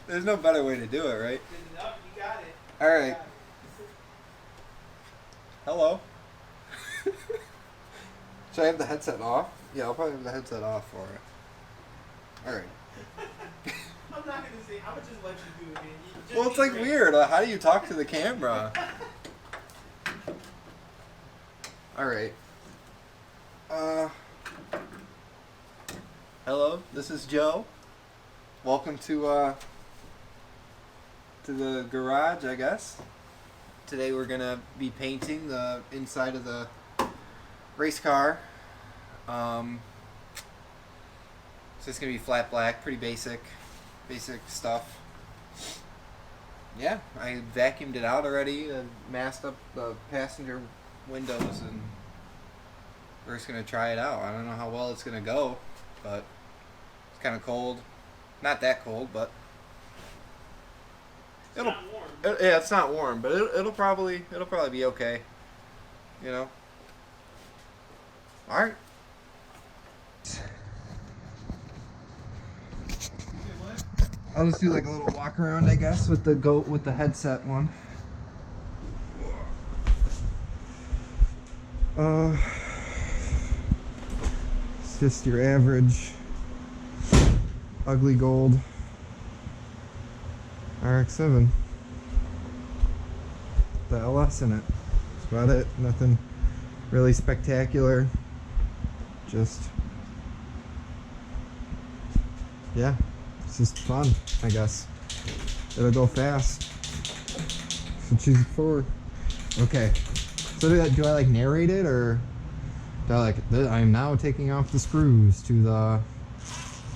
There's no better way to do it, right? Good enough, you got it. Alright. Hello. Should I have the headset off? Yeah, I'll probably have the headset off for it. Alright. I'm not gonna say. I would just let you do it. Just Well, it's like weird. How do you talk to the camera? Alright. Hello, this is Joe. Welcome to the garage, I guess. Today we're gonna be painting the inside of the race car. So it's gonna be flat black, pretty basic stuff. Yeah, I vacuumed it out already and masked up the passenger windows, and we're just gonna try it out. I don't know how well it's gonna go, but it's kind of cold. Not that cold, but It's not warm. yeah, it's not warm, but it'll probably be okay. You know. All right. I'll just do like a little walk around, I guess, with the headset one. It's just your average ugly gold RX-7. The LS in it. That's about it. Nothing really spectacular. Just, yeah, it's just fun, I guess. It'll go fast. So choose it forward. Okay. So do I like narrate it, or do I like, I am now taking off the screws to the... I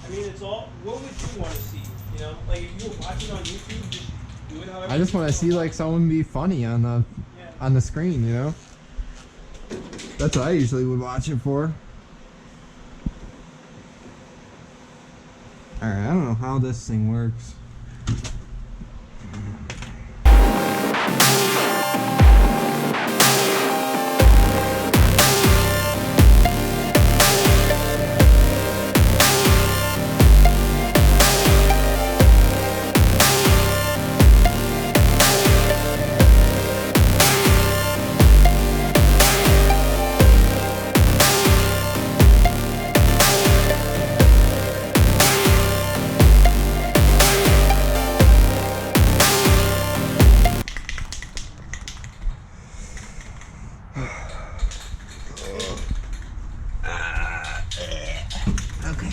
mean, it's all. What would you want to see? You know, like if you were watching on YouTube, just do it however. I just want to see like someone be funny on the screen, you know. That's what I usually would watch it for. All right, I don't know how this thing works. Okay.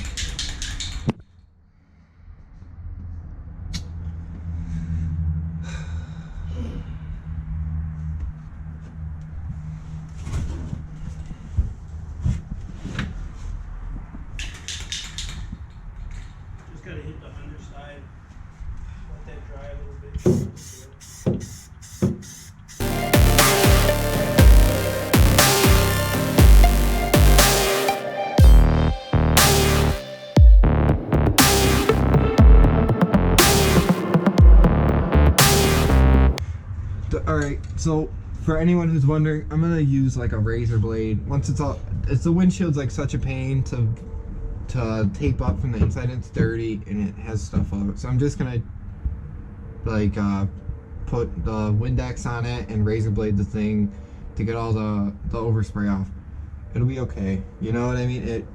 Just gotta hit the underside. Let that dry a little bit. Alright, so for anyone who's wondering, I'm gonna use like a razor blade. Once the windshield's like such a pain to tape up from the inside. It's dirty and it has stuff on it. So I'm just gonna like put the Windex on it and razor blade the thing to get all the overspray off. It'll be okay. You know what I mean?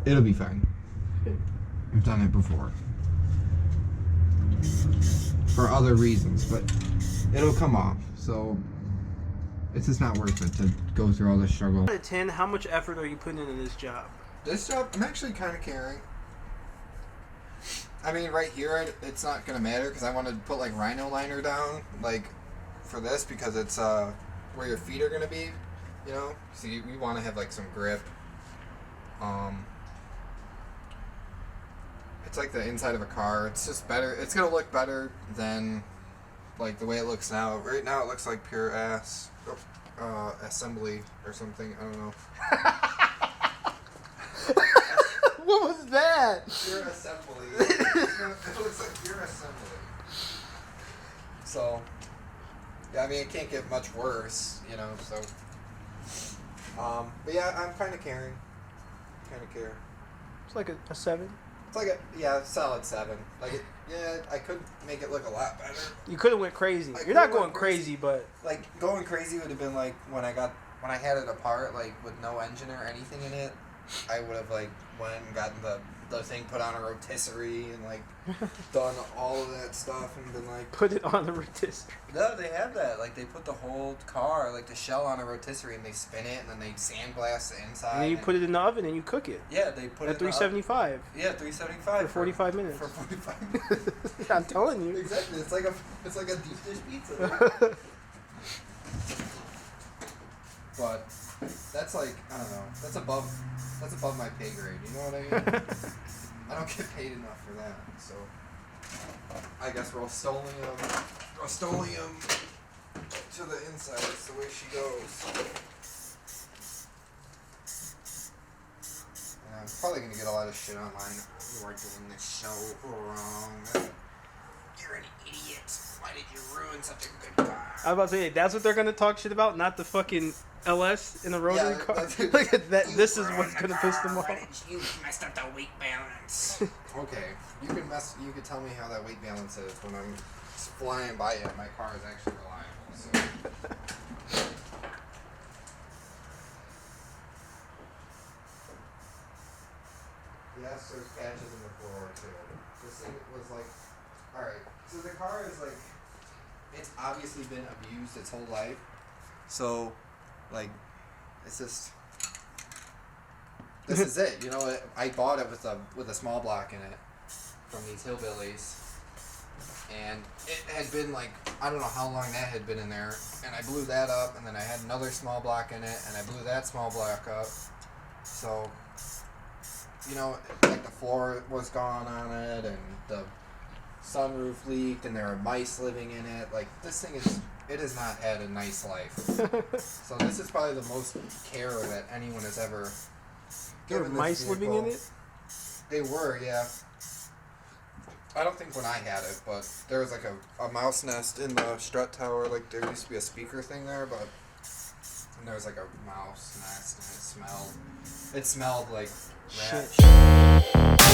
It'll be fine. I've done it before. For other reasons, but it'll come off. So it's just not worth it to go through all this struggle. Out of 10, how much effort are you putting into this job? This job, I'm actually kind of caring. I mean, right here, it's not going to matter because I want to put like rhino liner down, like for this, because it's where your feet are going to be, you know? So you want to have like some grip. It's like the inside of a car. It's just better. It's going to look better than like the way it looks now. Right now it looks like pure ass assembly or something. I don't know. What was that? Pure assembly. It looks like pure assembly. So, yeah, I mean, it can't get much worse, you know, so. But yeah, I'm kind of caring. Kind of care. It's like a 7. It's like a solid 7. Like I could make it look a lot better. You could have went crazy. I You're not coulda going went crazy. crazy, but Like going crazy would have been like when I had it apart, like with no engine or anything in it. I would have like went and gotten the thing put on a rotisserie and like done all of that stuff and been like, put it on the rotisserie. no, they have that. Like they put the whole car, like the shell on a rotisserie and they spin it and then they sandblast the inside. And then you put it in the oven and you cook it. Yeah, they put At it in the 375. Yeah, 375 For 45 minutes. For 45 minutes. I'm telling you. Exactly. It's like a deep dish pizza. But that's like, I don't know. That's above my pay grade. You know what I mean? I don't get paid enough for that. So I guess Rustoleom to the inside is the way she goes. And I'm probably gonna get a lot of shit online. You are doing this so wrong. You're an idiot. Why did you ruin such a good car? I was about to say, that's what they're going to talk shit about, not the fucking LS in the rotary Yeah, car. that's- Look at that. You This is ruined what's the going to piss them car. off. Why did you messed up the weight balance? Okay, you can tell me how that weight balance is when I'm just flying by it. My car is actually reliable. So. Yes, there's patches in the floor too. This thing was like, all right. So the car is like, it's obviously been abused its whole life. So, like, it's just. This is it, you know. I bought it with a small block in it from these hillbillies, and it had been like, I don't know how long that had been in there, and I blew that up, and then I had another small block in it, and I blew that small block up. So, you know, like the floor was gone on it, and the sunroof leaked, and there were mice living in it. Like, this thing it has not had a nice life. So this is probably the most care that anyone has ever. There were given this mice living in vehicle. it? They were, yeah. I don't think when I had it, but there was like a mouse nest in the strut tower. Like there used to be a speaker thing there, but and there was like a mouse nest, and it smelled like rat. Shit.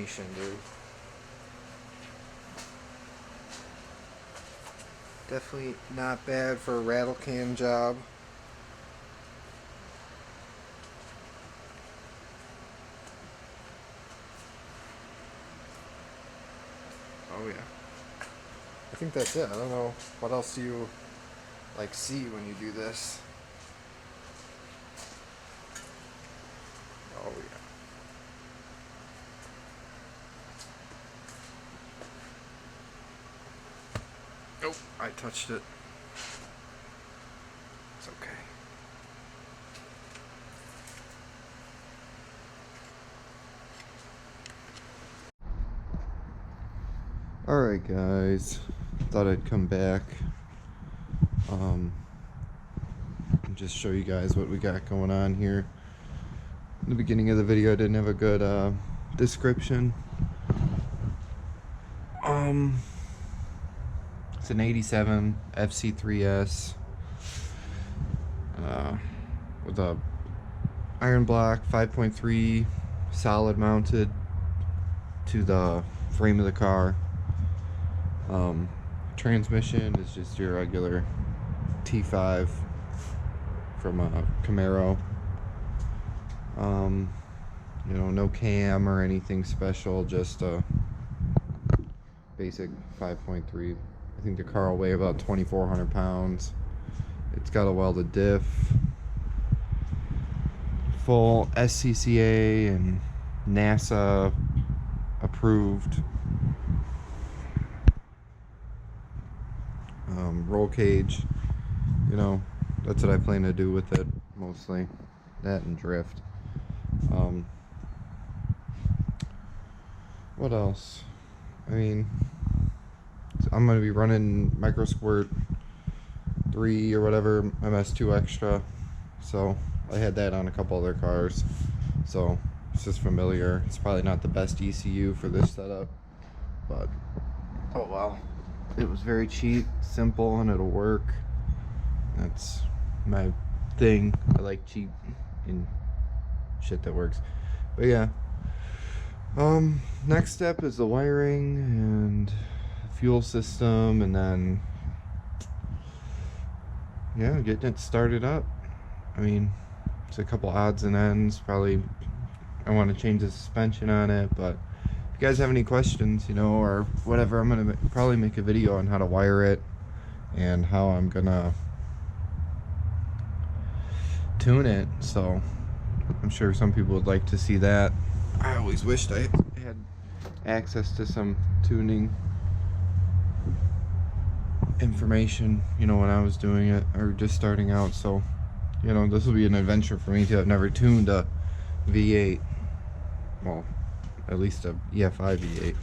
information, dude. Definitely not bad for a rattle can job. Oh yeah. I think that's it. I don't know what else do you like see when you do this. Oh yeah. Oh, I touched it. It's okay. Alright guys, thought I'd come back and just show you guys what we got going on here. In the beginning of the video I didn't have a good description. It's an 87 FC3S with a iron block 5.3 solid mounted to the frame of the car. Transmission is just your regular T5 from a Camaro. You know, no cam or anything special, just a basic 5.3. I think the car will weigh about 2,400 pounds. It's got a welded diff, full SCCA and NASA approved roll cage. You know, that's what I plan to do with it mostly, that and drift. What else? I mean, I'm going to be running Micro Squirt 3 or whatever, MS2 Extra, so I had that on a couple other cars, so it's just familiar. It's probably not the best ECU for this setup, but oh well. It was very cheap, simple, and it'll work. That's my thing. I like cheap and shit that works. But yeah, next step is the wiring and fuel system, and then yeah, getting it started up. I mean, it's a couple odds and ends. Probably I want to change the suspension on it, but if you guys have any questions, you know, or whatever, I'm gonna probably make a video on how to wire it and how I'm gonna tune it. So I'm sure some people would like to see that. I always wished I had access to some tuning information, you know, when I was doing it or just starting out. So, you know, this will be an adventure for me too. I've never tuned a V8, well, at least a EFI V8.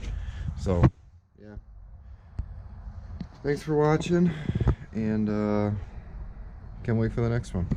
So yeah, thanks for watching, and can't wait for the next one.